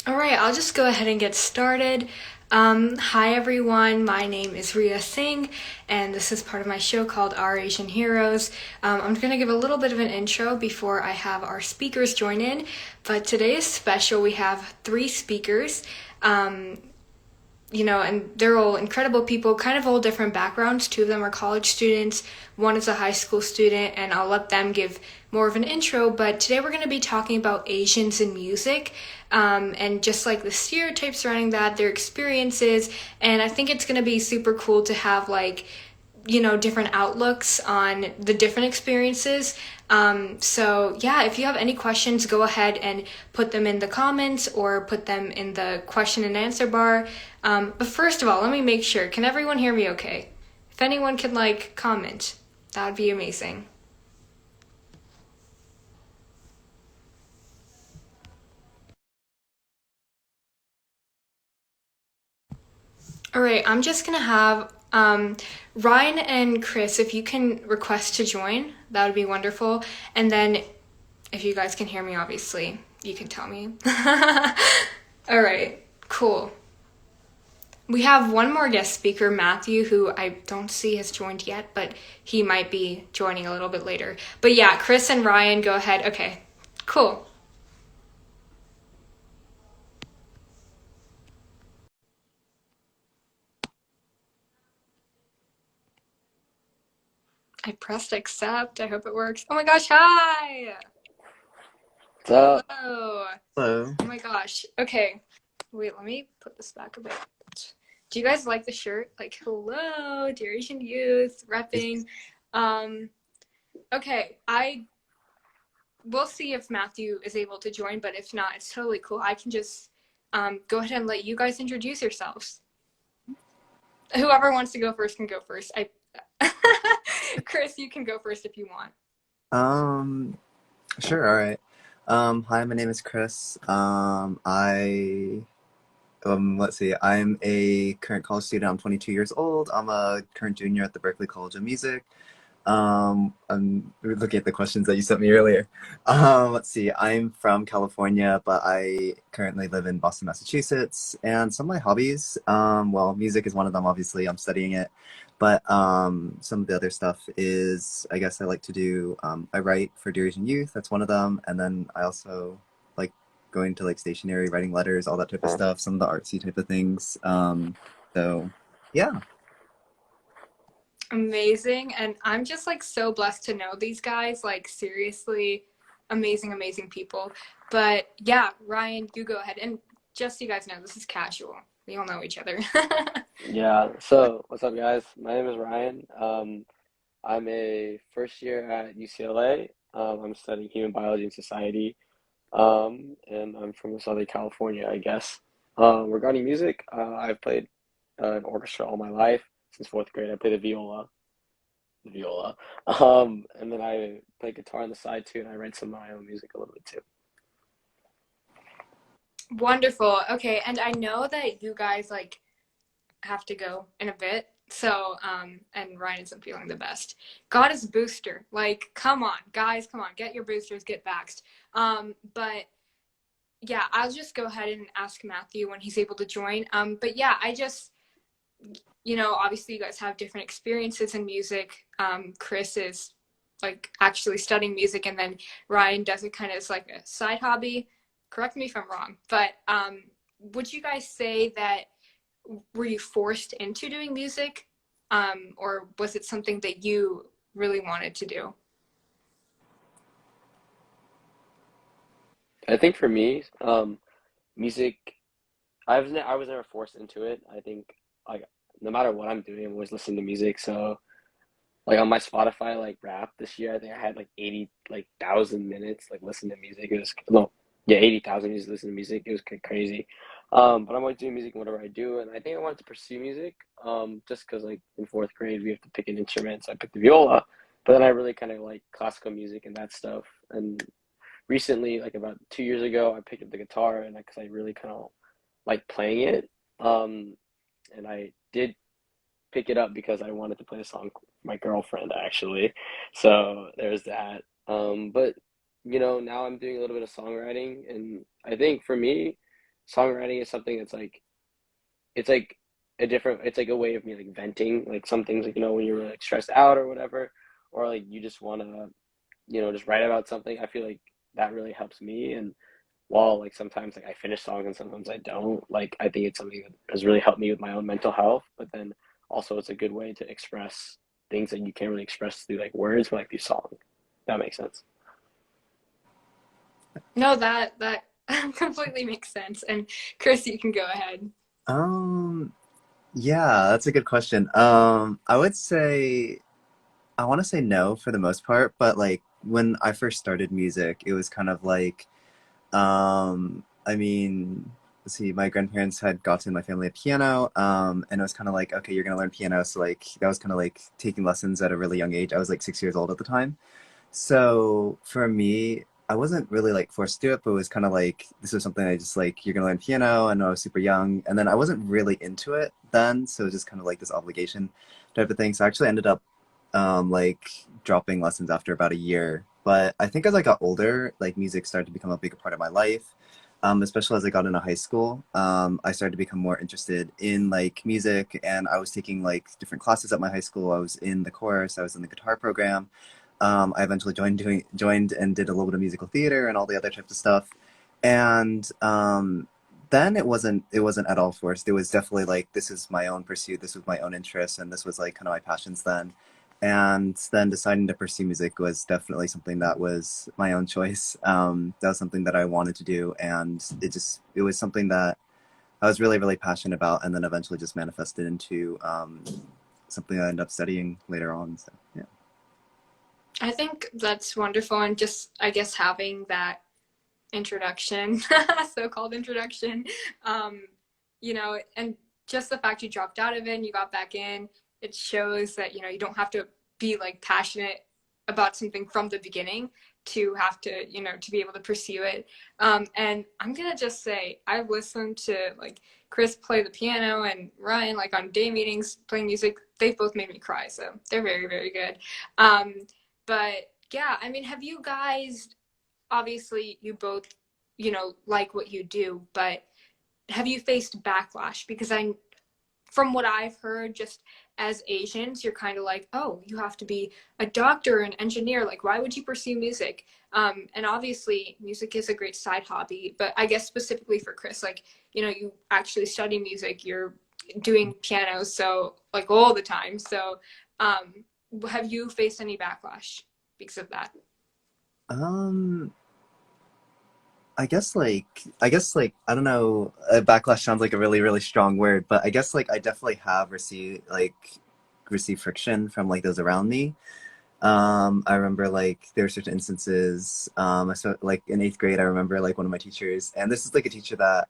All right, I'll just go ahead and get started. Hi, everyone. My name is Ria Singh, and this is part of my show called Our Asian Heroes. I'm going to give a little bit of an intro before I have our speakers join in. But today is special. We have three speakers. Um, and they're all incredible people, kind of all different backgrounds. Two of them are college students, one is a high school student, and I'll let them give more of an intro. But today we're going to be talking about Asians in music, and just like the stereotypes surrounding that, their experiences. And I think it's going to be super cool to have different outlooks on the different experiences. So yeah, if you have any questions, go ahead and put them in the comments or put them in the question and answer bar. But first of all, let me make sure. Can everyone hear me okay? If anyone can comment, that would be amazing. All right, I'm just gonna have Ryan and Chris, if you can request to join, that would be wonderful. And then if you guys can hear me, obviously, you can tell me. All right, cool. We have one more guest speaker, Matthew, who I don't see has joined yet, but he might be joining a little bit later. But yeah, Chris and Ryan, go ahead. Okay, cool. I pressed accept. I hope it works. Oh my gosh, hi! What's Hello. up? Oh Hello. my gosh. Okay, wait, let me put this back a bit. Do you guys like the shirt? Like, hello, dear Asian youth, repping. Um, okay, we'll see if Matthew is able to join, but if not, it's totally cool. I can just go ahead and let you guys introduce yourselves. Whoever wants to go first can go first. Chris, you can go first if you want. Um, sure, all right. Hi, my name is Chris. Let's see, I'm a current college student. I'm 22 years old. I'm a current junior at the Berklee College of Music. I'm looking at the questions that you sent me earlier. Let's see, I'm from California, but I currently live in Boston, Massachusetts. And some of my hobbies, well, music is one of them, obviously. I'm studying it. But some of the other stuff is, I guess I like to do, I write for Dear Asian Youth. That's one of them. And then I also like going to like stationery, writing letters, all that type of stuff, some of the artsy type of things. So, yeah. Amazing. And I'm just so blessed to know these guys. Like, seriously, amazing, amazing people. But yeah, Ryan, you go ahead. And just so you guys know, this is casual. We all know each other. Yeah, so what's up, guys? My name is Ryan. I'm a first year at UCLA. I'm studying human biology and society, and I'm from Southern California, I guess. Regarding music, I've played an orchestra all my life since fourth grade. I play the viola, and then I play guitar on the side too, and I write some of my own music a little bit too. Wonderful. Okay, and I know that you guys have to go in a bit. So, and Ryan isn't feeling the best. God is booster. Like, come on, guys, come on, get your boosters, get vaxxed. But yeah, I'll just go ahead and ask Matthew when he's able to join. But yeah, I just, obviously you guys have different experiences in music. Chris is actually studying music, and then Ryan does it kind of as like a side hobby. Correct me if I'm wrong, but would you guys say that were you forced into doing music, or was it something that you really wanted to do? I think for me, music, I was never forced into it. I think like no matter what I'm doing, I'm always listening to music. So like on my Spotify like rap this year, I think I had like 80 like thousand minutes like listening to music. It was no, yeah, 80,000 minutes listening to music. It was crazy. But I'm always doing music in whatever I do, and I think I wanted to pursue music. Just because like in fourth grade we have to pick an instrument, so I picked the viola. But then I really kind of like classical music and that stuff. And recently, like about 2 years ago, I picked up the guitar, and because I really kind of like playing it. Um, and I did pick it up because I wanted to play a song with my girlfriend actually. So there's that. But now I'm doing a little bit of songwriting, and I think for me, songwriting is something that's like it's like a different it's like a way of me like venting like some things like when you're like stressed out or whatever, or like you just want to just write about something. I feel like that really helps me. And while like sometimes like I finish songs and sometimes I don't, like I think it's something that has really helped me with my own mental health. But then also it's a good way to express things that you can't really express through like words, but like these songs. That makes sense. No, that completely makes sense. And Chris, you can go ahead. Um, yeah, that's a good question. I would say I want to say no for the most part, but like when I first started music, it was kind of like, I mean, let's see, my grandparents had gotten my family a piano, and it was kind of like, okay, you're gonna learn piano, so like that was kind of like taking lessons at a really young age. I was like 6 years old at the time. So for me, I wasn't really like forced to do it, but it was kind of like this was something I just like you're gonna learn piano, and I was super young, and then I wasn't really into it then, so it was just kind of like this obligation type of thing. So I actually ended up like dropping lessons after about a year. But I think as I got older, like music started to become a bigger part of my life. Especially as I got into high school, I started to become more interested in like music, and I was taking like different classes at my high school. I was in the chorus, I was in the guitar program. I eventually joined and did a little bit of musical theater and all the other types of stuff. And then it wasn't at all forced. It was definitely like this is my own pursuit, this was my own interest, and this was like kind of my passions then. And then deciding to pursue music was definitely something that was my own choice. That was something that I wanted to do, and it was something that I was really really passionate about, and then eventually just manifested into something I ended up studying later on. So yeah. I think that's wonderful, and just I guess having that introduction, so-called introduction, um, and just the fact you dropped out of it and you got back in, it shows that you don't have to be like passionate about something from the beginning to have to to be able to pursue it. And I'm gonna just say I've listened to like Chris play the piano and Ryan like on day meetings playing music. They've both made me cry, so they're very very good. um, but yeah, I mean, have you guys, obviously you both like what you do, but have you faced backlash? Because I from what I've heard, just as Asians, you're kind of like, oh, you have to be a doctor, an engineer, like why would you pursue music? And obviously music is a great side hobby, but I guess specifically for Chris, like you actually study music, you're doing piano so like all the time. So um have you faced any backlash because of that? Um, I guess like I don't know. Backlash sounds like a really really strong word, but I guess like I definitely have received friction from like those around me. I remember like there were certain instances. Like in eighth grade, I remember like one of my teachers, and this is like a teacher that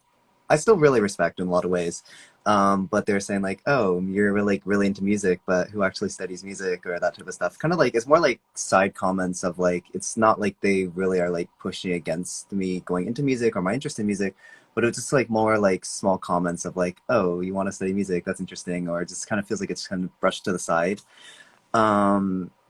I still really respect in a lot of ways. But they're saying like, "Oh, you're really, like really into music, but who actually studies music or that type of stuff?" Kind of like it's more like side comments of like it's not like they really are like pushing against me going into music or my interest in music, but it's just like more like small comments of like, "Oh, you want to study music? That's interesting," or it just kind of feels like it's kind of brushed to the side.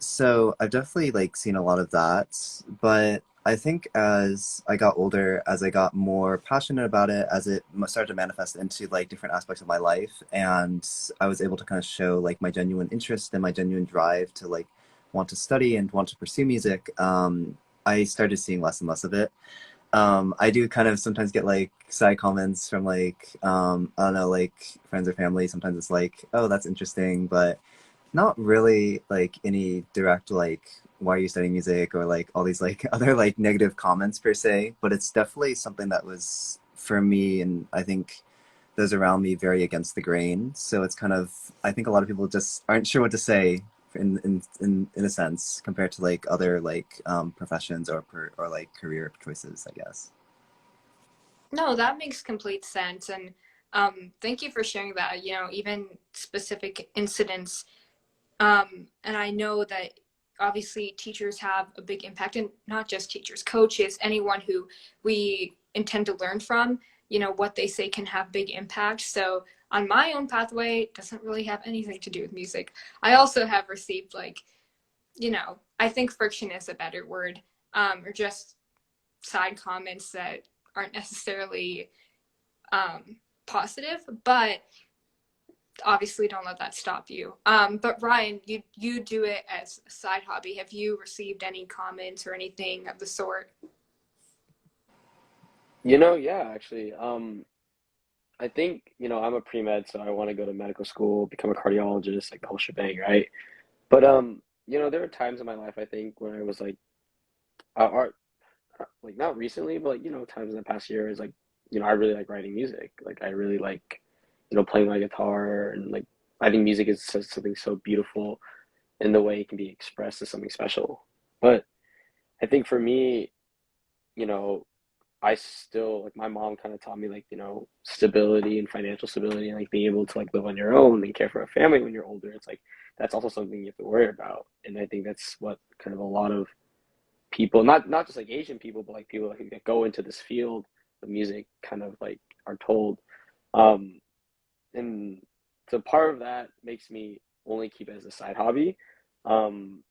So I've definitely like seen a lot of that, but I think as I got older, as I got more passionate about it, as it started to manifest into like different aspects of my life, and I was able to kind of show like my genuine interest and my genuine drive to like want to study and want to pursue music, I started seeing less and less of it. I do kind of sometimes get like side comments from like I don't know, like friends or family. Sometimes it's like, oh, that's interesting, but not really like any direct like why are you studying music or like all these like other like negative comments per se, but it's definitely something that was for me and I think those around me very against the grain. So it's kind of I think a lot of people just aren't sure what to say in a sense compared to like other like professions or like career choices, I guess. No, that makes complete sense. And thank you for sharing that, even specific incidents. And I know that obviously teachers have a big impact, and not just teachers, coaches, anyone who we intend to learn from, what they say can have big impact. So on my own pathway, it doesn't really have anything to do with music. I also have received like, I think friction is a better word, or just side comments that aren't necessarily positive, but obviously don't let that stop you. But Ryan, you do it as a side hobby. Have you received any comments or anything of the sort? Yeah, actually. I think, I'm a pre-med, so I want to go to medical school, become a cardiologist, like the whole shebang, right? But there were times in my life I think when I was like art like not recently, but like, times in the past year is like, I really like writing music. Like I really like, playing my guitar and like I think music is something so beautiful in the way it can be expressed as something special. But I think for me, you know, I still like my mom kind of taught me like, stability and financial stability and like being able to like live on your own and care for a family when you're older. It's like that's also something you have to worry about. And I think that's what kind of a lot of people, not just like Asian people, but like people that go into this field of music kind of like are told. Um, and so part of that makes me only keep it as a side hobby. Um,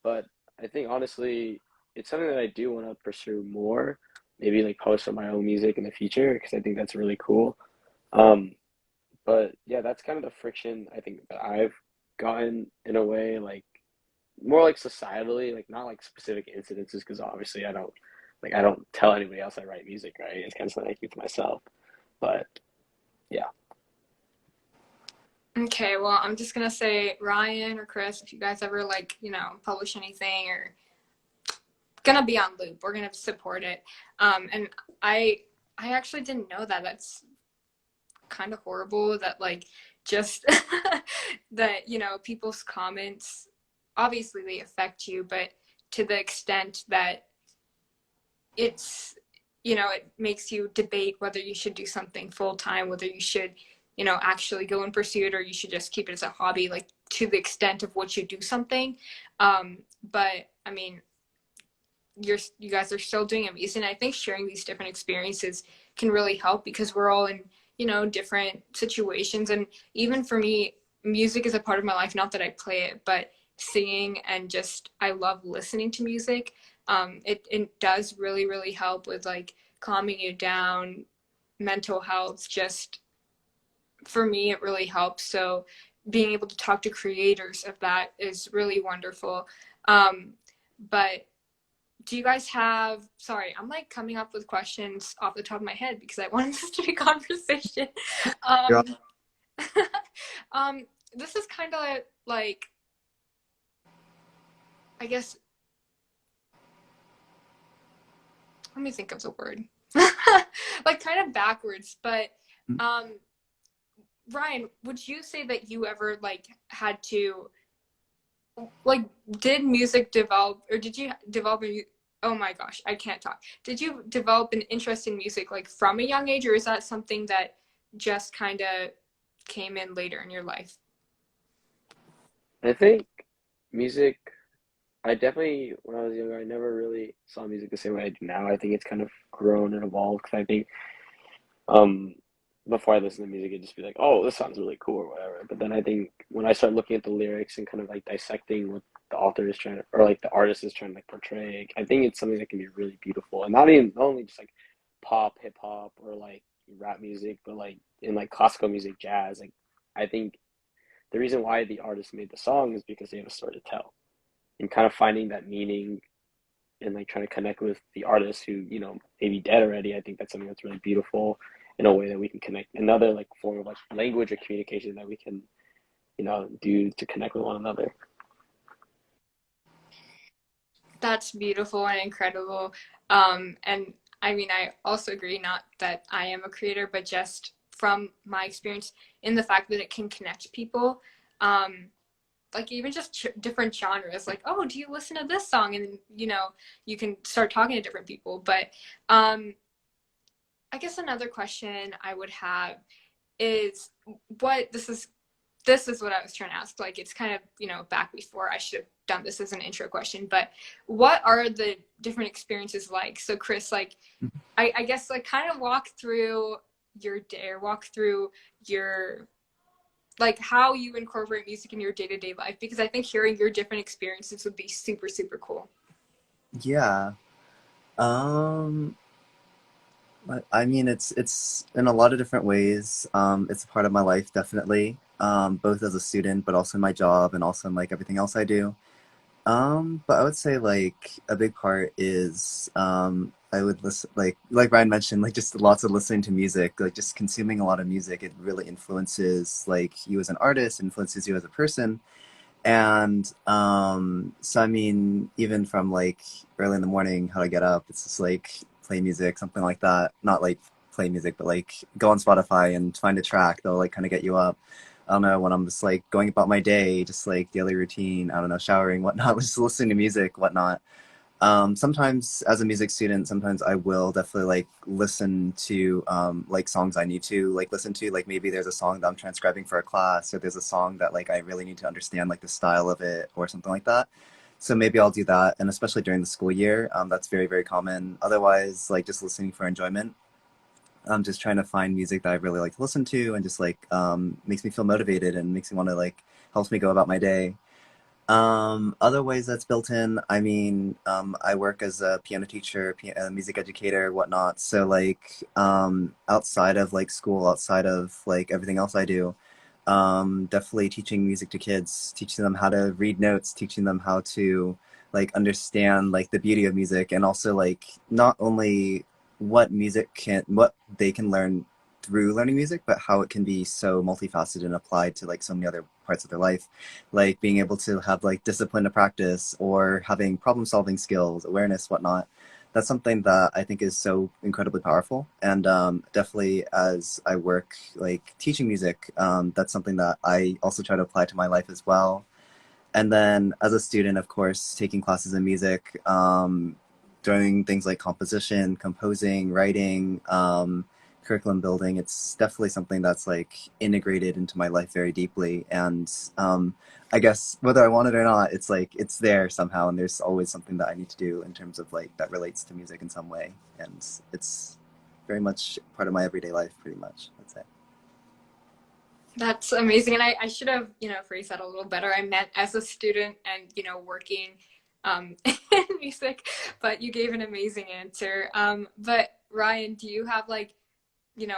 but I think honestly, it's something that I do want to pursue more. Maybe like post some of my own music in the future because I think that's really cool. Um, but yeah, that's kind of the friction I think that I've gotten in a way, like more like societally, like not like specific incidences because obviously I don't tell anybody else I write music, right? It's kind of something I keep to myself. But yeah. Okay, well, I'm just gonna say Ryan or Chris, if you guys ever like, publish anything or gonna be on loop, we're gonna support it. And I I actually didn't know that. That's kind of horrible that like just that, people's comments obviously they affect you, but to the extent that it's it makes you debate whether you should do something full time, whether you should actually go and pursue it, or you should just keep it as a hobby, like to the extent of what you do something. But I mean, you guys are still doing amazing. I think sharing these different experiences can really help because we're all in different situations. And even for me, music is a part of my life, not that I play it, but singing and just I love listening to music. It does really really help with like calming you down, mental health. Just for me it really helps. So being able to talk to creators of that is really wonderful. But do you guys have, sorry, I'm like coming up with questions off the top of my head because I wanted this to be a conversation. You're um um this is kind of like, I guess, let me think of the word. Like kind of backwards, but all- um Ryan, would you say that you ever like had to, like, did music develop, or did you develop a, oh my gosh, I can't talk. Did you develop an interest in music like from a young age, or is that something that just kind of came in later in your life? I think music, I definitely, when I was younger, I never really saw music the same way I do now. I think it's kind of grown and evolved because I think um, before I listen to music, it'd just be like, oh, this sounds really cool or whatever. But then I think when I start looking at the lyrics and kind of like dissecting what the author is trying to, or like the artist is trying to like portray, I think it's something that can be really beautiful. And not only just like pop, hip hop, or like rap music, but like in like classical music, jazz. Like I think the reason why the artist made the song is because they have a story to tell. And kind of finding that meaning and like trying to connect with the artist who may be dead already. I think that's something that's really beautiful in a way that we can connect, another like form of like language or communication that we can do to connect with one another. That's beautiful and incredible. And I mean, I also agree, not that I am a creator, but just from my experience in the fact that it can connect people. Like even just different genres, like, oh, do you listen to this song? And you can start talking to different people. But I guess another question I would have is, what this is what I was trying to ask. Like it's kind of, back before I should have done this as an intro question, but what are the different experiences like? So Chris, like I guess like kind of walk through your day, or walk through your, like how you incorporate music in your day-to-day life, because I think hearing your different experiences would be super super cool. yeah. Um, I mean, it's in a lot of different ways. It's a part of my life, definitely. Both as a student, but also in my job, and also in like everything else I do. But I would say like a big part is I would listen like Ryan mentioned, like just lots of listening to music, like just consuming a lot of music. It really influences like you as an artist, influences you as a person. And so I mean, even from like early in the morning, how to get up, it's just like play music, something like that. Not like play music, but like go on Spotify and find a track that'll like kind of get you up. I don't know, when I'm just like going about my day, just like daily routine, I don't know, showering, whatnot, just listening to music, whatnot. Sometimes as a music student, sometimes I will definitely like listen to like songs I need to like listen to. Like maybe there's a song that I'm transcribing for a class, or there's a song that like I really need to understand like the style of it or something like that. So maybe I'll do that, and especially during the school year, that's very very common. Otherwise, like just listening for enjoyment. I'm just trying to find music that I really like to listen to, and just like makes me feel motivated and makes me want to like helps me go about my day. Other ways that's built in, I mean, I work as a piano teacher, a music educator, whatnot. So like, outside of like school, outside of like everything else I do, definitely teaching music to kids, teaching them how to read notes, teaching them how to like understand like the beauty of music, and also like not only what they can learn through learning music, but how it can be so multifaceted and applied to like so many other parts of their life, like being able to have like discipline to practice, or having problem solving skills, awareness, whatnot. That's something that I think is so incredibly powerful. And definitely as I work like teaching music, that's something that I also try to apply to my life as well. And then as a student, of course, taking classes in music, doing things like composition, composing, writing, curriculum building, it's definitely something that's like integrated into my life very deeply. And I guess whether I want it or not, it's like it's there somehow, and there's always something that I need to do in terms of like that relates to music in some way. And it's very much part of my everyday life, pretty much, I'd say. That's amazing. And I should have, phrased that a little better. I meant as a student and, working in music, but you gave an amazing answer. But Ryan, do you have like,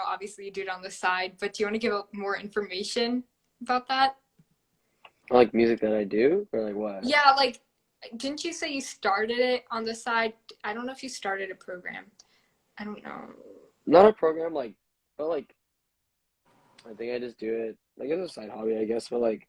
obviously you do it on the side, but do you want to give more information about that? Like music that I do, or like what? Yeah, like, didn't you say you started it on the side? I don't know if you started a program. I don't know. Not a program, like, but like I think I just do it like as a side hobby, I guess. But like,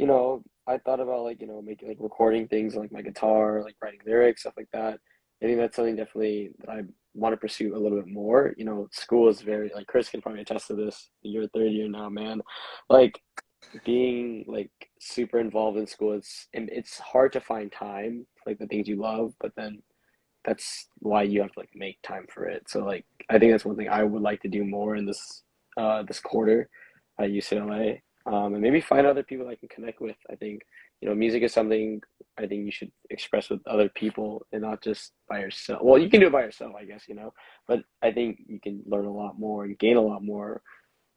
I thought about like, making like recording things on like my guitar, like writing lyrics, stuff like that. I think that's something definitely that I want to pursue a little bit more. School is very like Chris can probably attest to this. You're third year now, man. Like being like super involved in school, it's hard to find time for, like the things you love, but then that's why you have to like make time for it. So like I think that's one thing I would like to do more in this quarter at UCLA. And maybe find other people I can connect with. I think, music is something I think you should express with other people and not just by yourself. Well, you can do it by yourself, I guess, but I think you can learn a lot more and gain a lot more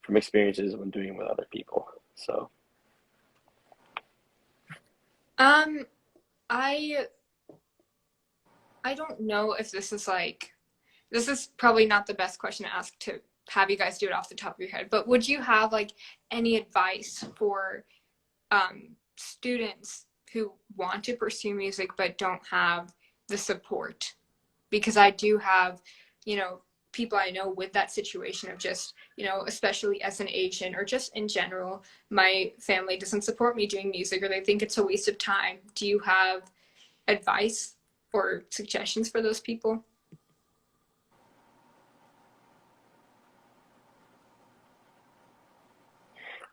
from experiences when doing it with other people. So, Um, I I don't know if this is probably not the best question to ask to have you guys do it off the top of your head, but would you have like any advice for students who want to pursue music but don't have the support? Because I do have, you know, people I know with that situation of just, especially as an Asian or just in general, my family doesn't support me doing music or they think it's a waste of time. Do you have advice or suggestions for those people?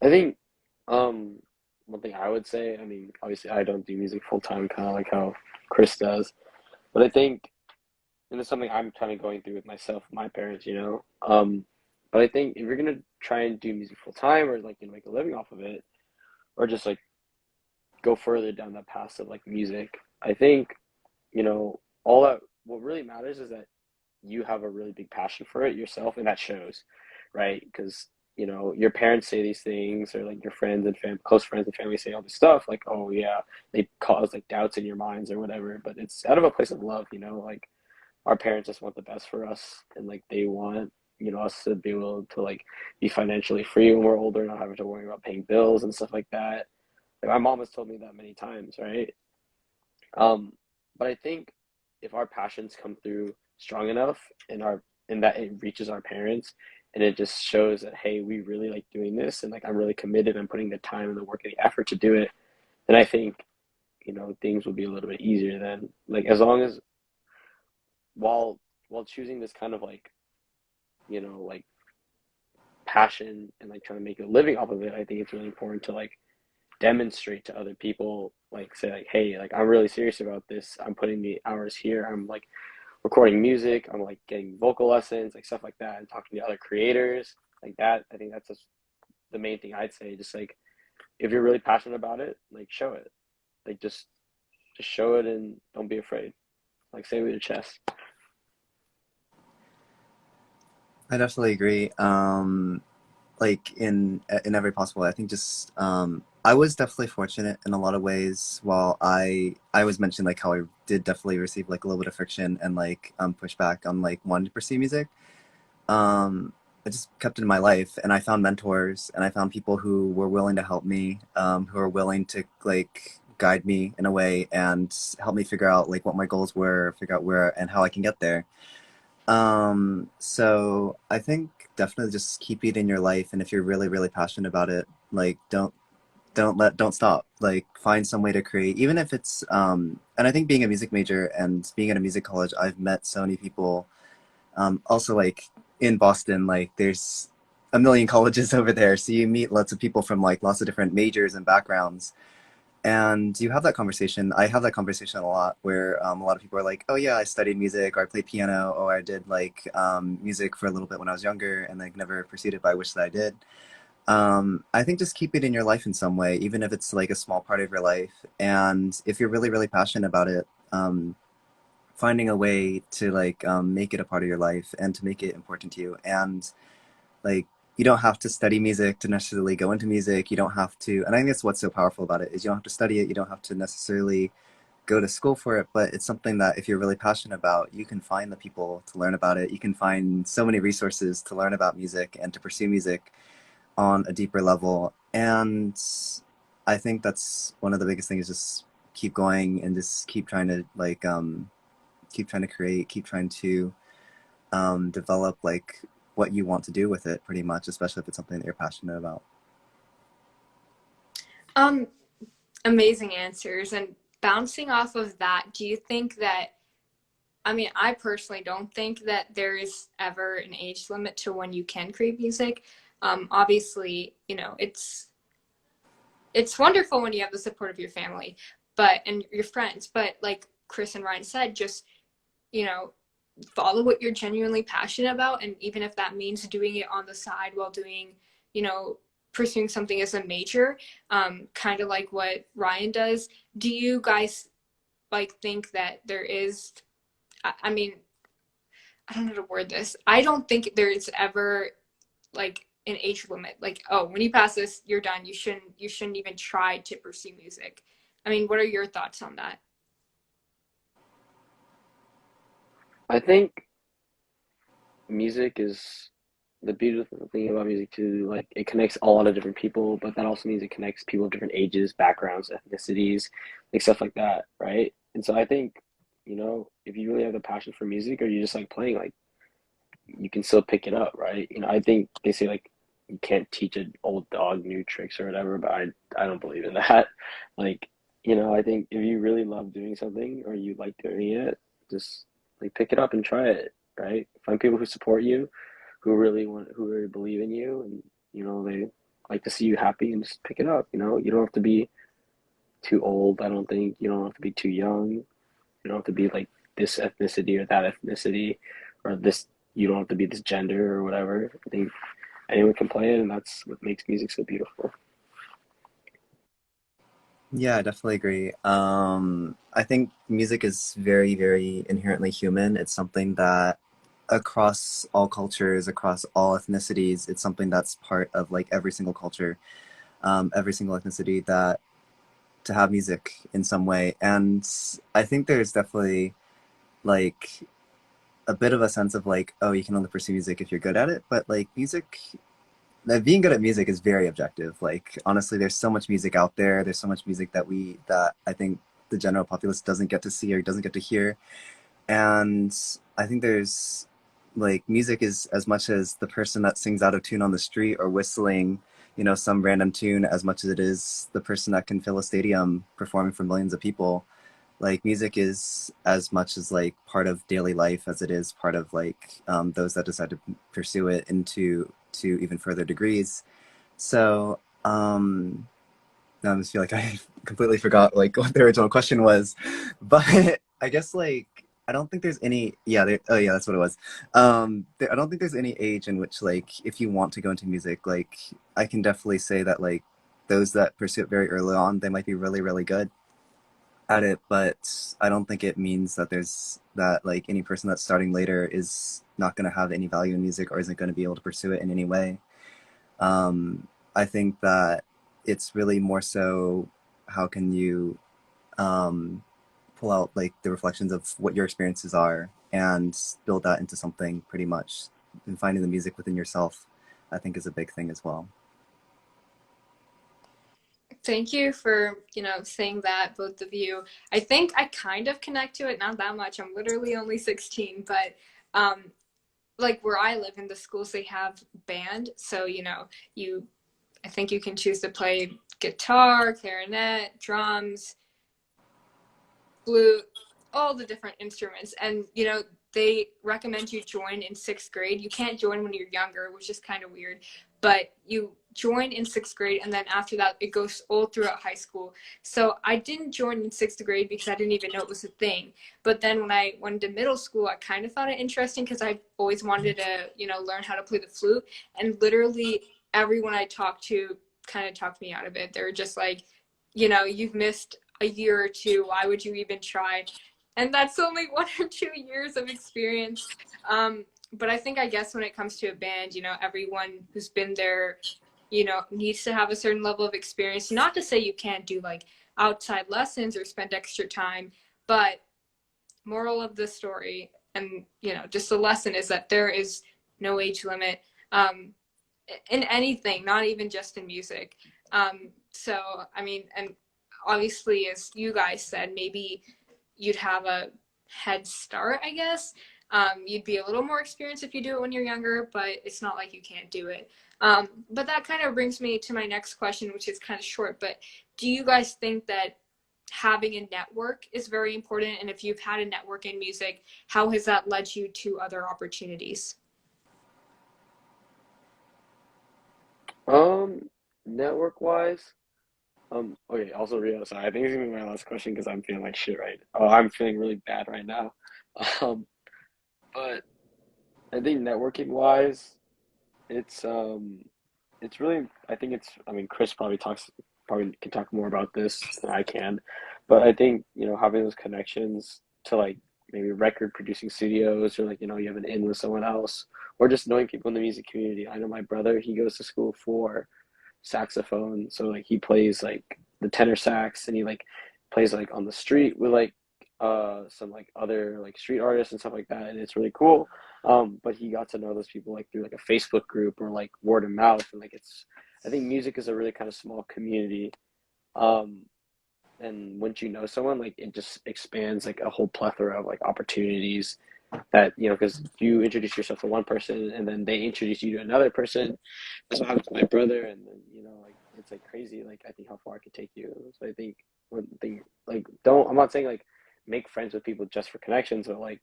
I think one thing I would say, I mean, obviously I don't do music full time, kind of like how Chris does, but I think, and it's something I'm kind of going through with myself, my parents, but I think if you're gonna try and do music full time or like make a living off of it, or just like go further down that path of like music, I think all that what really matters is that you have a really big passion for it yourself, and that shows, right? Because your parents say these things, or like your friends and close friends and family say all this stuff, like, oh yeah, they cause like doubts in your minds or whatever, but it's out of a place of love, like our parents just want the best for us, and like they want, you know, us to be able to like be financially free when we're older, not having to worry about paying bills and stuff like that. Like my mom has told me that many times, right? Um, but I think if our passions come through strong enough and our and that it reaches our parents and it just shows that hey, we really like doing this and like I'm really committed, I'm putting the time and the work and the effort to do it, then I think, you know, things will be a little bit easier then. Like as long as while while choosing this kind of like, you know, like passion and like trying to make a living off of it, I think it's really important to like demonstrate to other people, like say like, hey, like I'm really serious about this. I'm putting the hours here. I'm like recording music. I'm like getting vocal lessons, like stuff like that, and talking to other creators like that. I think that's just the main thing I'd say. Just like if you're really passionate about it, like show it. Like just show it and don't be afraid. Like say it with your chest. I definitely agree. Like in every possible way. I think just I was definitely fortunate in a lot of ways. While I was mentioned like how I did definitely receive like a little bit of friction and like pushback on like wanting to pursue music. I just kept it in my life, and I found mentors, and I found people who were willing to help me, who are willing to like guide me in a way and help me figure out like what my goals were, figure out where and how I can get there. So I think definitely just keep it in your life, and if you're really, really passionate about it, like don't stop. Like find some way to create, even if it's and I think being a music major and being at a music college, I've met so many people. Also like in Boston, like there's a million colleges over there, so you meet lots of people from like lots of different majors and backgrounds, and you have that conversation. I have that conversation a lot where a lot of people are like, oh yeah, I studied music, or I played piano, or I did like music for a little bit when I was younger and like never pursued it, but I wish that I did. I think just keep it in your life in some way, even if it's like a small part of your life, and if you're really, really passionate about it, finding a way to like make it a part of your life and to make it important to you. And like you don't have to study music to necessarily go into music. You don't have to, and I think that's what's so powerful about it is you don't have to study it. You don't have to necessarily go to school for it, but it's something that if you're really passionate about, you can find the people to learn about it. You can find so many resources to learn about music and to pursue music on a deeper level. And I think that's one of the biggest things, just keep going and just keep trying to like keep trying to create, keep trying to develop like what you want to do with it pretty much, especially if it's something that you're passionate about. Um, Amazing answers. And bouncing off of that, do you think that, I mean, I personally don't think that there is ever an age limit to when you can create music. Obviously, you know, it's wonderful when you have the support of your family, but and your friends, but like Chris and Ryan said, just, you know, follow what you're genuinely passionate about, and even if that means doing it on the side while doing, you know, pursuing something as a major, kind of like what Ryan does. Do you guys like think that there is, I mean, I don't know how to word this. I don't think there's ever like an age limit. Like, oh, when you pass this, you're done. You shouldn't even try to pursue music. I mean, what are your thoughts on that? I think music is the beautiful thing about music too. Like it connects a lot of different people, but that also means it connects people of different ages, backgrounds, ethnicities, like stuff like that, right? And so I think, you know, if you really have the passion for music or you just like playing, like you can still pick it up, right? You know, I think they say like you can't teach an old dog new tricks or whatever, but I don't believe in that. Like, you know, I think if you really love doing something or you like doing it, just like pick it up and try it, right? Find people who support you, who really believe in you, and you know they like to see you happy, and just pick it up. You know, you don't have to be too old. I don't think you don't have to be too young. You don't have to be like this ethnicity or that ethnicity, or this. You don't have to be this gender or whatever. I think anyone can play it, and that's what makes music so beautiful. Yeah, I definitely agree. I think music is very, very inherently human. It's something that across all cultures, across all ethnicities, it's something that's part of like every single culture, every single ethnicity that to have music in some way. And I think there's definitely like a bit of a sense of like, oh, you can only pursue music if you're good at it, but like music, being good at music is very objective. Like honestly, there's so much music out there. There's so much music that I think the general populace doesn't get to see or doesn't get to hear. And I think there's like music is as much as the person that sings out of tune on the street or whistling, some random tune, as much as it is the person that can fill a stadium performing for millions of people. Like music is as much as like part of daily life as it is part of like those that decide to pursue it into to even further degrees. So now I just feel like I completely forgot like what the original question was, but I guess like I don't think there's any. Yeah, oh yeah, that's what it was. I don't think there's any age in which like if you want to go into music, like I can definitely say that like those that pursue it very early on, they might be really really good at it, but I don't think it means that there's that like any person that's starting later is not going to have any value in music or isn't going to be able to pursue it in any way. I think that it's really more so how can you um, pull out like the reflections of what your experiences are and build that into something pretty much. And finding the music within yourself, I think, is a big thing as well. Thank you for, saying that, both of you. I think I kind of connect to it, not that much. I'm literally only 16, but um, like where I live in the schools, they have band. So, you, I think you can choose to play guitar, clarinet, drums, flute, all the different instruments. And, they recommend you join in sixth grade. You can't join when you're younger, which is kind of weird, but you join in sixth grade. And then after that, it goes all throughout high school. So I didn't join in sixth grade because I didn't even know it was a thing. But then when I went to middle school, I kind of found it interesting because I always wanted to, learn how to play the flute. And literally everyone I talked to kind of talked me out of it. They were just like, you've missed a year or two. Why would you even try? And that's only 1 or 2 years of experience. But I guess when it comes to a band, everyone who's been there, needs to have a certain level of experience. Not to say you can't do like outside lessons or spend extra time, but moral of the story and, just the lesson is that there is no age limit in anything, not even just in music. So, I mean, and obviously, as you guys said, maybe you'd have a head start, I guess. You'd be a little more experienced if you do it when you're younger, but it's not like you can't do it. But that kind of brings me to my next question, which is kind of short. But do you guys think that having a network is very important? And if you've had a network in music, how has that led you to other opportunities? Network wise, okay, also Rio, sorry, I think it's gonna be my last question because I'm feeling like shit right. Oh, I'm feeling really bad right now. Um, but I think networking wise, it's it's really I think it's I mean Chris probably can talk more about this than I can, but I think having those connections to like maybe record producing studios or like you have an in with someone else or just knowing people in the music community. I know my brother, he goes to school for saxophone, so like he plays like the tenor sax and he like plays like on the street with like some like other like street artists and stuff like that, and it's really cool. But he got to know those people like through like a Facebook group or like word of mouth, and like it's I think music is a really kind of small community. Um, and once you know someone, like it just expands like a whole plethora of like opportunities that because you introduce yourself to one person and then they introduce you to another person. That's what happened to my brother, and then like it's like crazy. Like I think how far it could take you. So I think one thing like don't I'm not saying like make friends with people just for connections, but like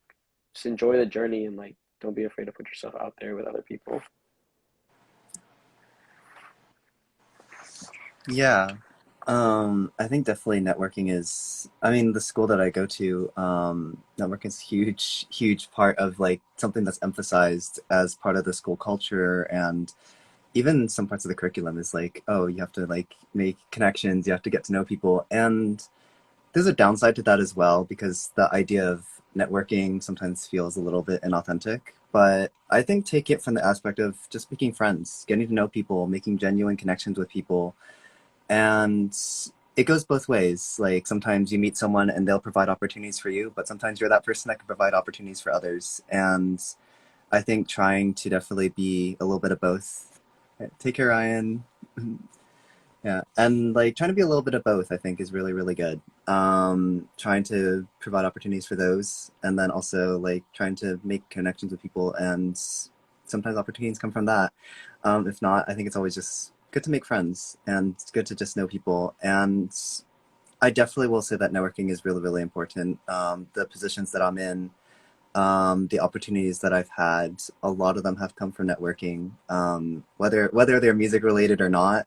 just enjoy the journey and like don't be afraid to put yourself out there with other people. Yeah. I think definitely networking is, I mean, the school that I go to, networking is huge, huge part of like something that's emphasized as part of the school culture. And even some parts of the curriculum is like, oh, you have to like make connections, you have to get to know people. And there's a downside to that as well, because the idea of networking sometimes feels a little bit inauthentic. But I think take it from the aspect of just making friends, getting to know people, making genuine connections with people, and it goes both ways. Like sometimes you meet someone and they'll provide opportunities for you, but sometimes you're that person that can provide opportunities for others. And I think trying to definitely be a little bit of both. Take care, Ryan. Yeah, and like trying to be a little bit of both, I think, is really, really good. Trying to provide opportunities for those, and then also like trying to make connections with people, and sometimes opportunities come from that. If not, I think it's always just good to make friends, and it's good to just know people. And I definitely will say that networking is really, really important. The positions that I'm in, the opportunities that I've had, a lot of them have come from networking, whether they're music related or not.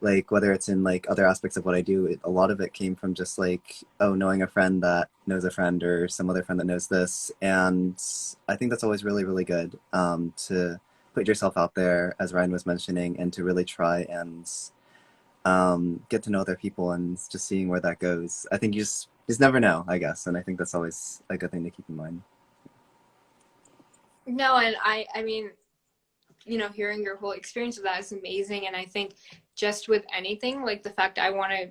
Like whether it's in like other aspects of what I do, a lot of it came from just like, oh, knowing a friend that knows a friend or some other friend that knows this. And I think that's always really, really good, to put yourself out there, as Ryan was mentioning, and to really try and get to know other people and just seeing where that goes. I think you just never know, I guess, and I think that's always a good thing to keep in mind. No, and I mean, hearing your whole experience of that is amazing. And I think just with anything, like the fact I want to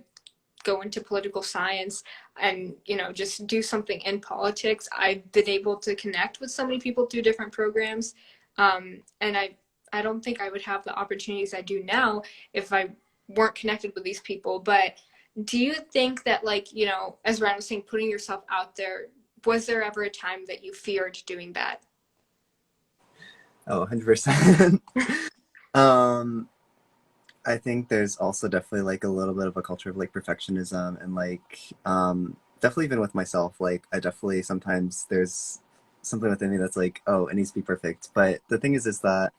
go into political science and, just do something in politics, I've been able to connect with so many people through different programs. And I don't think I would have the opportunities I do now if I weren't connected with these people. But do you think that, like, as Ryan was saying, putting yourself out there, was there ever a time that you feared doing that? Oh, 100%. um I think there's also definitely like a little bit of a culture of like perfectionism, and like definitely even with myself, like I definitely sometimes there's something within me that's like, oh, it needs to be perfect. But the thing is that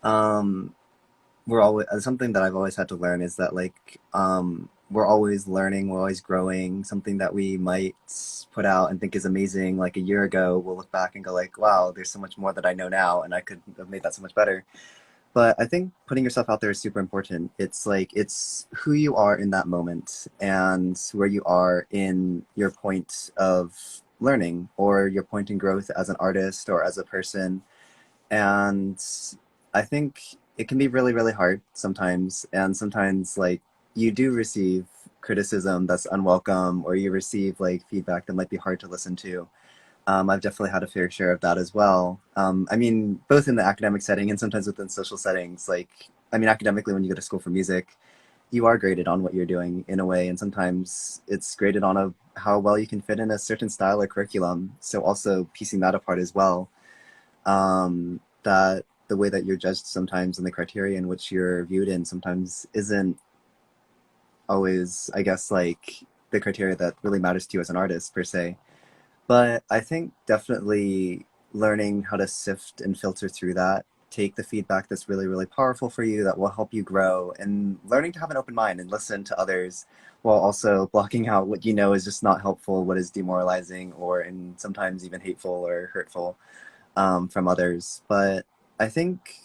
um we're always, something that I've always had to learn is that like we're always learning, we're always growing. Something that we might put out and think is amazing like a year ago, we'll look back and go like, wow, there's so much more that I know now, and I could have made that so much better. But I think putting yourself out there is super important. It's like it's who you are in that moment and where you are in your point of learning or your point in growth as an artist or as a person. And I think it can be really, really hard sometimes. And sometimes, like, you do receive criticism that's unwelcome, or you receive like feedback that might be hard to listen to. I've definitely had a fair share of that as well. I mean, both in the academic setting and sometimes within social settings. Like, I mean, academically, when you go to school for music, you are graded on what you're doing in a way, and sometimes it's graded on how well you can fit in a certain style or curriculum. So also piecing that apart as well. That the way that you're judged sometimes and the criteria in which you're viewed in sometimes isn't always, I guess, like the criteria that really matters to you as an artist per se. But I think definitely learning how to sift and filter through that, take the feedback that's really, really powerful for you, that will help you grow, and learning to have an open mind and listen to others while also blocking out what you know is just not helpful, what is demoralizing, or and sometimes even hateful or hurtful, from others. But I think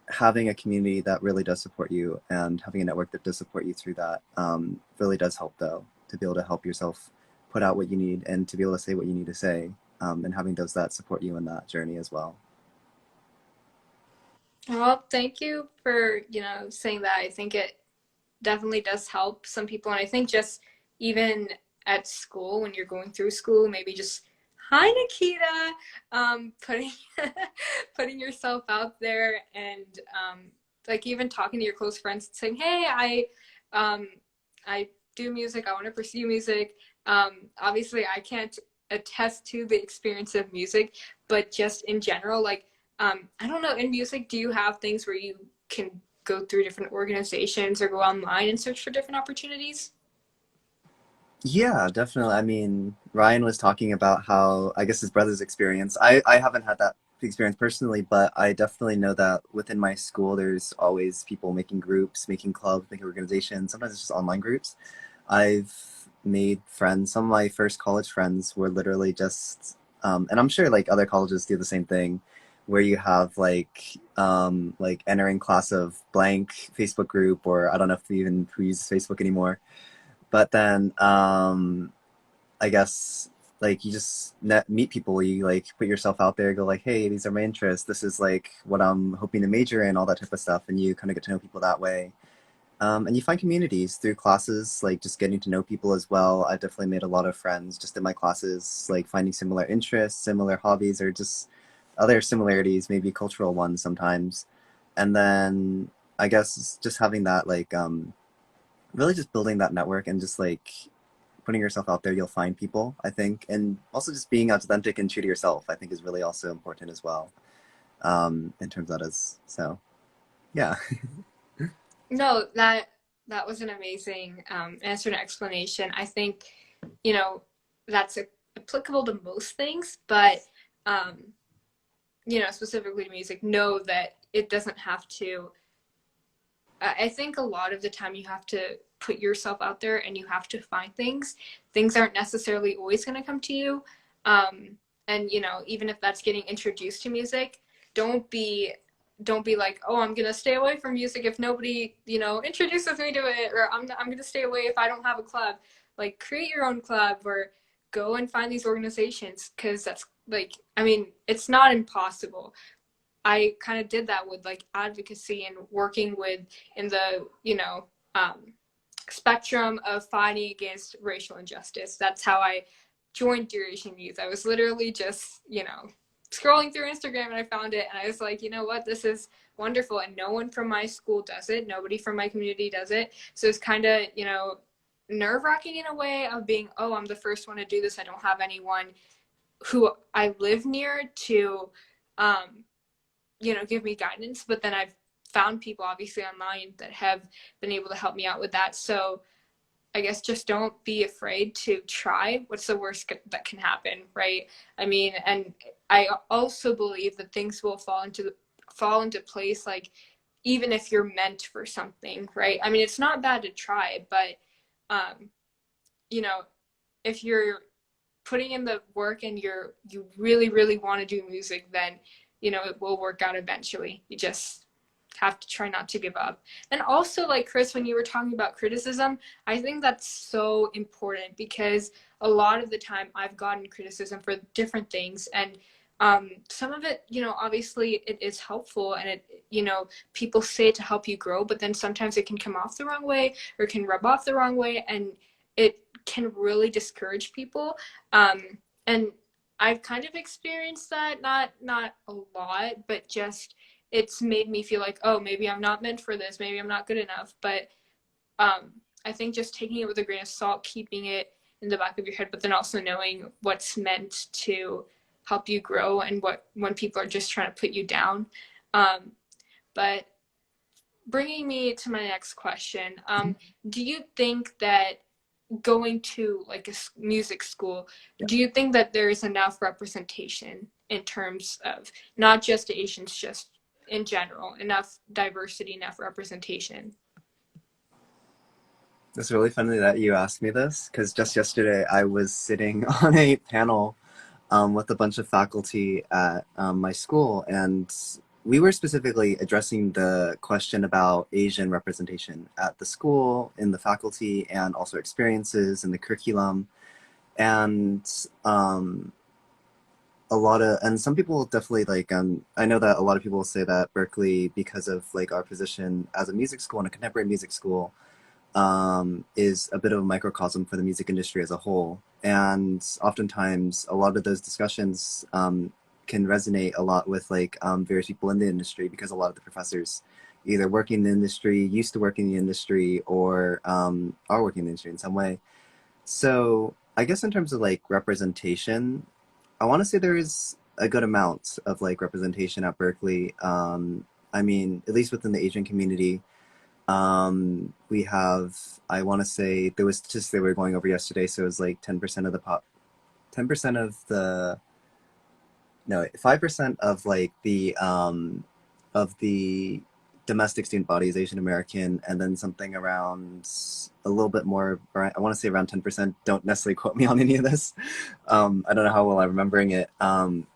having a community that really does support you and having a network that does support you through that, really does help, though, to be able to help yourself put out what you need and to be able to say what you need to say, and having those that support you in that journey as well. Well, thank you for, saying that. I think it definitely does help some people. And I think just even at school, when you're going through school, maybe just, hi, Nikita, putting, putting yourself out there and, like even talking to your close friends and saying, hey, um, I do music. I want to pursue music. Obviously, I can't attest to the experience of music, but just in general, like, I don't know, in music, do you have things where you can go through different organizations or go online and search for different opportunities? Yeah, definitely. I mean, Ryan was talking about how, I guess, his brother's experience. I haven't had that experience personally, but I definitely know that within my school, there's always people making groups, making clubs, making organizations. Sometimes it's just online groups. I've made friends. Some of my first college friends were literally just, and I'm sure like other colleges do the same thing, where you have like entering class of blank Facebook group, or I don't know if we even who uses Facebook anymore. But then I guess like you just meet people, you like put yourself out there, go like, hey, these are my interests. This is like what I'm hoping to major in, all that type of stuff, and you kind of get to know people that way. And you find communities through classes, like just getting to know people as well. I've definitely made a lot of friends just in my classes, like finding similar interests, similar hobbies, or just other similarities, maybe cultural ones sometimes. And then I guess just having that, like, really just building that network and just like putting yourself out there, you'll find people, I think. And also just being authentic and true to yourself, I think is really also important as well, in terms of that as, so, yeah. No, that was an amazing answer and explanation. I think, that's applicable to most things, but um, specifically to music, know that it doesn't have to. I think a lot of the time you have to put yourself out there and you have to find things. Things aren't necessarily always going to come to you. Um, and even if that's getting introduced to music, don't be don't be like, oh, I'm gonna stay away from music if nobody introduces me to it, or I'm gonna stay away if I don't have a club. Like, create your own club or go and find these organizations, because that's like, I mean, it's not impossible. I kind of did that with like advocacy and working with in the um, spectrum of fighting against racial injustice. That's how I joined Dear Asian Youth. I was literally just scrolling through Instagram and I found it and I was like, you know what, this is wonderful, and no one from my school does it. Nobody from my community does it. So it's kind of nerve wracking in a way of being, oh, I'm the first one to do this. I don't have anyone who I live near to um, give me guidance. But then I've found people obviously online that have been able to help me out with that. So I guess just don't be afraid to try. What's the worst that can happen, right? I mean, and I also believe that things will fall into place, like, even if you're meant for something, right? I mean, it's not bad to try, but um, you know, if you're putting in the work and you really really want to do music, then it will work out eventually. You just have to try not to give up. And also, like, Chris, when you were talking about criticism, I think that's so important, because a lot of the time I've gotten criticism for different things, and some of it, obviously it is helpful, and people say it to help you grow, but then sometimes it can come off the wrong way or can rub off the wrong way, and it can really discourage people. And I've kind of experienced that, not a lot, but just it's made me feel like, oh, maybe I'm not meant for this, maybe I'm not good enough. But I think just taking it with a grain of salt, keeping it in the back of your head, but then also knowing what's meant to help you grow, and what when people are just trying to put you down. Um, but bringing me to my next question, do you think that going to like a music school, Yeah. do you think that there is enough representation in terms of not just Asians, just in general, enough diversity, enough representation? It's really funny that you asked me this because just yesterday I was sitting on a panel with a bunch of faculty at my school, and we were specifically addressing the question about Asian representation at the school, in the faculty, and also experiences in the curriculum. And and some people definitely like, I know that a lot of people say that Berkeley, because of like our position as a music school and a contemporary music school, is a bit of a microcosm for the music industry as a whole. And oftentimes, a lot of those discussions can resonate a lot with like various people in the industry, because a lot of the professors either work in the industry, used to work in the industry, or are working in the industry in some way. So I guess in terms of like representation, I want to say there is a good amount of like representation at Berkeley. I mean, at least within the Asian community, we have, I want to say, there was just they were going over yesterday, so it was like 10% of the 10% of the, no, 5% of the domestic student body is Asian American, and then something around a little bit more, or I want to say around 10%, don't necessarily quote me on any of this. I don't know how well I'm remembering it,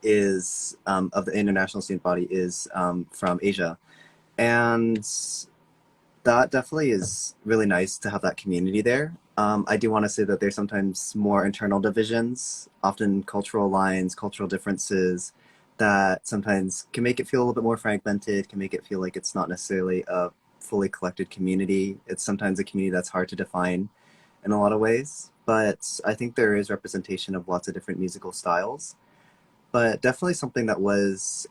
is of the international student body is from Asia. And that definitely is really nice to have that community there. I do want to say that there's sometimes more internal divisions, often cultural lines, cultural differences, that sometimes can make it feel a little bit more fragmented, can make it feel like it's not necessarily a fully collected community. It's sometimes a community that's hard to define in a lot of ways, but I think there is representation of lots of different musical styles. But definitely something that was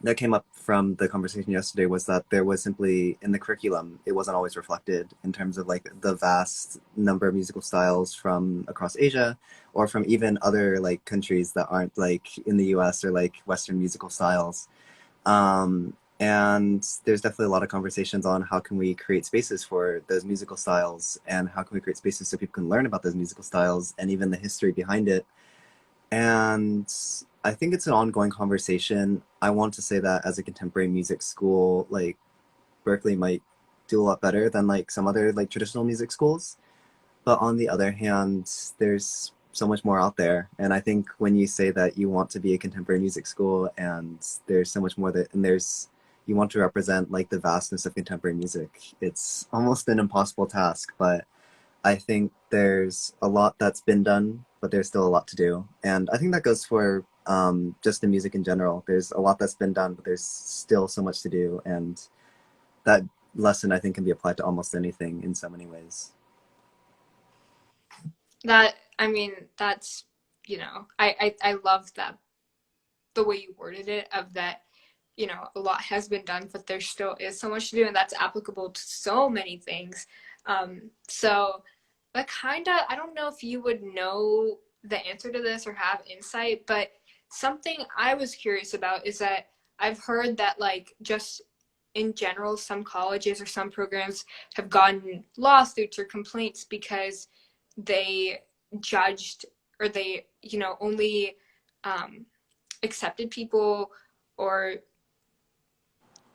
that came up from the conversation yesterday was that there was simply in the curriculum it wasn't always reflected in terms of like the vast number of musical styles from across Asia or from even other like countries that aren't like in the US or like Western musical styles. And there's definitely a lot of conversations on how can we create spaces for those musical styles and how can we create spaces so people can learn about those musical styles and even the history behind it. And I think it's an ongoing conversation. I want to say that as a contemporary music school, like Berkeley might do a lot better than like some other like traditional music schools. But on the other hand, there's so much more out there. And I think when you say that you want to be a contemporary music school and there's so much more that, and there's, you want to represent like the vastness of contemporary music, it's almost an impossible task. But I think there's a lot that's been done, but there's still a lot to do. And I think that goes for just the music in general. There's a lot that's been done, but there's still so much to do. And that lesson, I think, can be applied to almost anything in so many ways. That, I mean, that's, you know, I love that, the way you worded it, of that, you know, a lot has been done, but there still is so much to do, and that's applicable to so many things. So, but kind of, I don't know if you would know the answer to this or have insight, but something I was curious about is that I've heard that, like, just in general, some colleges or some programs have gotten lawsuits or complaints because they judged, or they, you know, only um, accepted people, or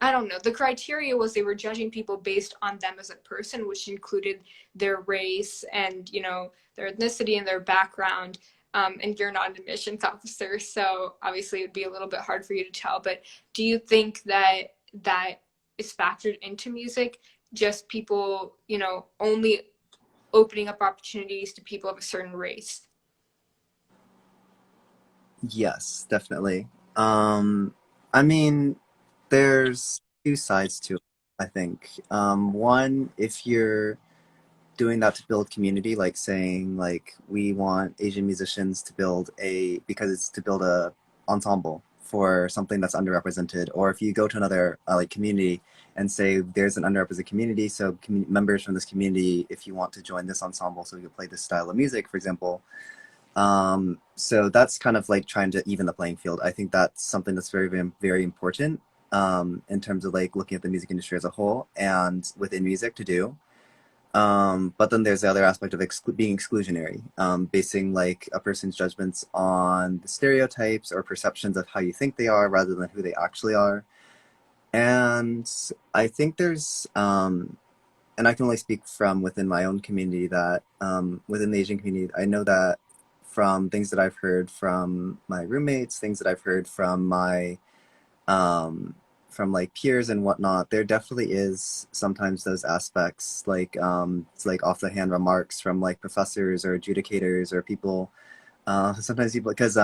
I don't know. The criteria was they were judging people based on them as a person, which included their race and, you know, their ethnicity and their background. And you're not an admissions officer, so obviously it would be a little bit hard for you to tell. But do you think that that is factored into music? Just people, you know, only opening up opportunities to people of a certain race? Yes, definitely. I mean, there's two sides to it, I think. One, if you're doing that to build community, like saying like we want Asian musicians to build a because it's to build a ensemble for something that's underrepresented, or if you go to another like community and say there's an underrepresented community, so members from this community, if you want to join this ensemble, so you play this style of music, for example. So that's kind of like trying to even the playing field. I think that's something that's very, very, very important in terms of like looking at the music industry as a whole and within music to do. But then there's the other aspect of being exclusionary, basing like a person's judgments on the stereotypes or perceptions of how you think they are rather than who they actually are. And I think there's, and I can only speak from within my own community that within the Asian community, I know that from things that I've heard from my roommates, things that I've heard um, from like peers and whatnot, there definitely is sometimes those aspects like it's like off the hand remarks from like professors or adjudicators or people. Sometimes people because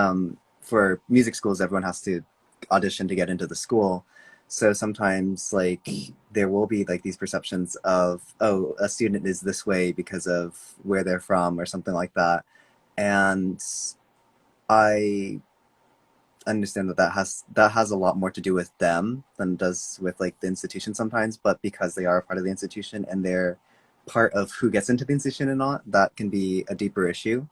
for music schools everyone has to audition to get into the school. So sometimes like there will be like these perceptions of, oh, a student is this way because of where they're from or something like that. And I understand that that has a lot more to do with them than it does with like the institution sometimes, but because they are a part of the institution and they're part of who gets into the institution or not, that can be a deeper issue.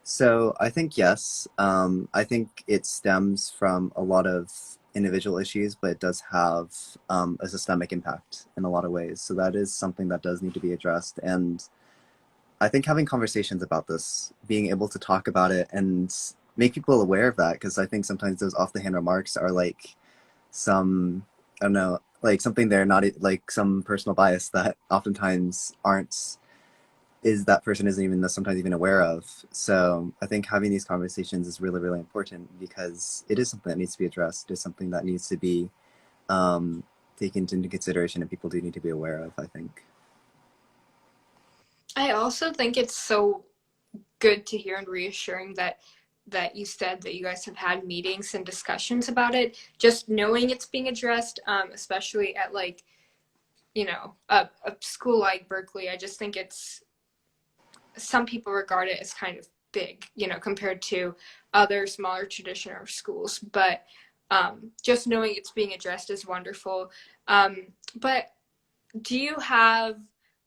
So I think yes, I think it stems from a lot of individual issues, but it does have a systemic impact in a lot of ways. So that is something that does need to be addressed. And I think having conversations about this, being able to talk about it and make people aware of that, because I think sometimes those off the hand remarks are like some, I don't know, like something they're not like some personal bias that oftentimes aren't is that person isn't even sometimes even aware of. So I think having these conversations is really, really important because it is something that needs to be addressed. It's something that needs to be um, taken into consideration and people do need to be aware of, I think. I also think it's so good to hear and reassuring that you said that you guys have had meetings and discussions about it. Just knowing it's being addressed, especially at like a school like Berkeley. I just think it's, some people regard it as kind of big, compared to other smaller traditional schools. But just knowing it's being addressed is wonderful. But do you have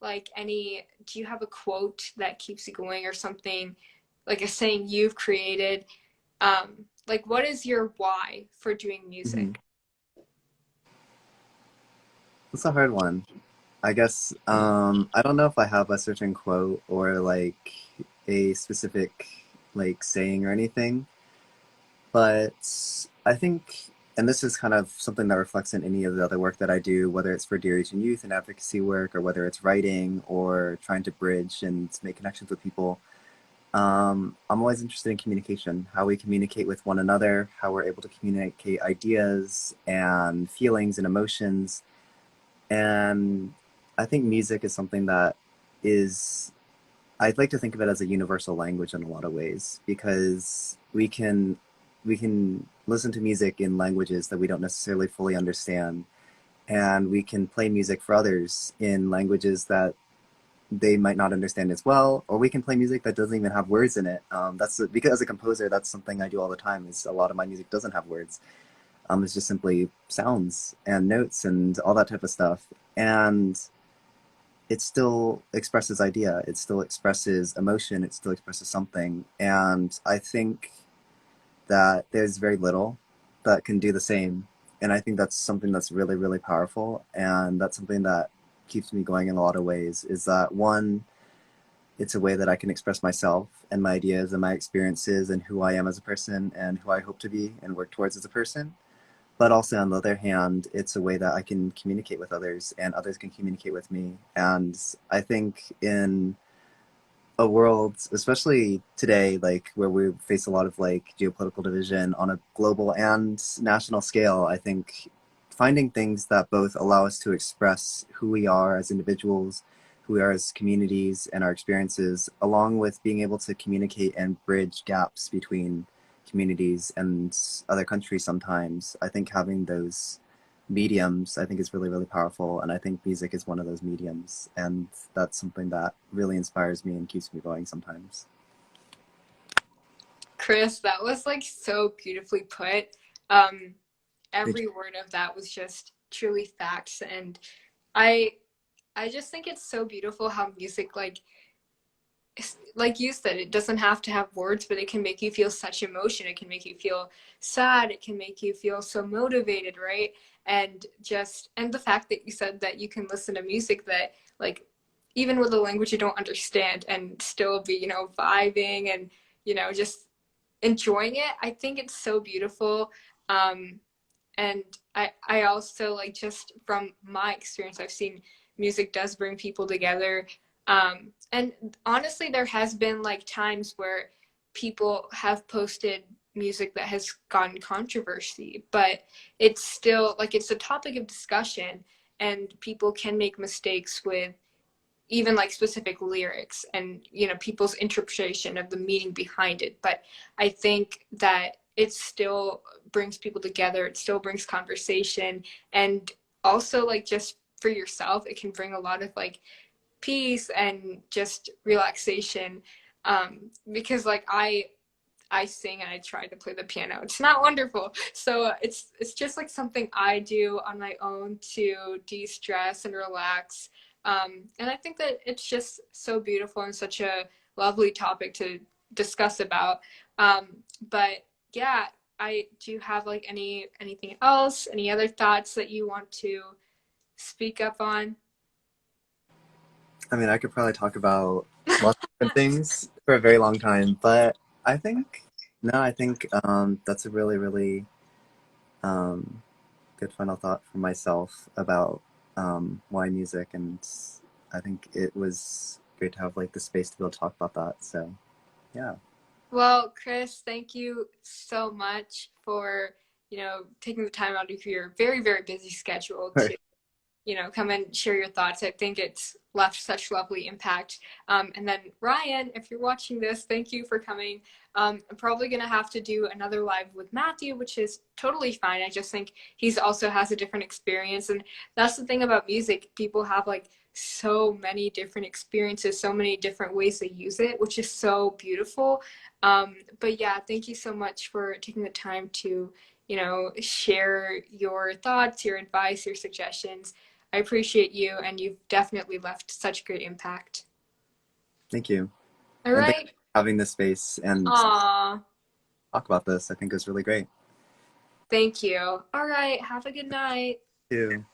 do you have a quote that keeps you going, or something, like a saying you've created? What is your why for doing Hmm. music? That's a hard one. I guess I don't know if I have a certain quote or like a specific like saying or anything, but I think, and this is kind of something that reflects in any of the other work that I do, whether it's for Dear Asian Youth and advocacy work, or whether it's writing or trying to bridge and make connections with people. I'm always interested in communication, how we communicate with one another, how we're able to communicate ideas and feelings and emotions. And I think music is something that is, I'd like to think of it as a universal language in a lot of ways, because we can listen to music in languages that we don't necessarily fully understand, and we can play music for others in languages that they might not understand as well, or we can play music that doesn't even have words in it. That's because as a composer, that's something I do all the time. Is a lot of my music doesn't have words. It's just simply sounds and notes and all that type of stuff, and it still expresses idea. It still expresses emotion. It still expresses something, and I think that there's very little that can do the same. And I think that's something that's really, really powerful. And that's something that keeps me going in a lot of ways, is that one, it's a way that I can express myself and my ideas and my experiences and who I am as a person and who I hope to be and work towards as a person. But also, on the other hand, it's a way that I can communicate with others and others can communicate with me. And I think in a world, especially today, like where we face a lot of like geopolitical division on a global and national scale, I think finding things that both allow us to express who we are as individuals, who we are as communities, and our experiences, along with being able to communicate and bridge gaps between communities and other countries sometimes. I think having those mediums, I think, is really, really powerful. And I think music is one of those mediums. And that's something that really inspires me and keeps me going sometimes. Chris, that was like so beautifully put. Um, Thank every word of that was just truly facts, and I I just think it's so beautiful how music, like you said, it doesn't have to have words, but it can make you feel such emotion. It can make you feel sad. It can make you feel so motivated, right? And the fact that you said that you can listen to music that, like, even with a language you don't understand, and still be, vibing and, just enjoying it. I think it's so beautiful. Um, and I also, like, just from my experience, I've seen music does bring people together. And honestly, there has been like times where people have posted music that has gotten controversy, but it's still like it's a topic of discussion, and people can make mistakes with even like specific lyrics and people's interpretation of the meaning behind it. But I think that it still brings people together. It still brings conversation, and also, like, just for yourself, it can bring a lot of like peace and just relaxation. Because like I sing and I try to play the piano. It's not wonderful. So it's just like something I do on my own to de-stress and relax. And I think that it's just so beautiful and such a lovely topic to discuss about. But yeah, I do have like anything else, any other thoughts that you want to speak up on? I mean, I could probably talk about lots of different things for a very long time, but I think, no, I think that's a really, really um, good final thought for myself about why music. And I think it was great to have like the space to be able to talk about that. So, yeah. Well, Chris, thank you so much for, taking the time out of your very, very busy schedule to, come and share your thoughts. I think it's left such lovely impact. And then Ryan, if you're watching this, thank you for coming. I'm probably gonna have to do another live with Matthew, which is totally fine. I just think he's also has a different experience, and that's the thing about music. People have like so many different experiences, so many different ways they use it, which is so beautiful. But yeah, thank you so much for taking the time to, share your thoughts, your advice, your suggestions. I appreciate you, and you've definitely left such great impact. Thank you. All And thank you right. for having this space and Aw, talk about this. I think it was really great. thank you. All right. Have a good night. Too.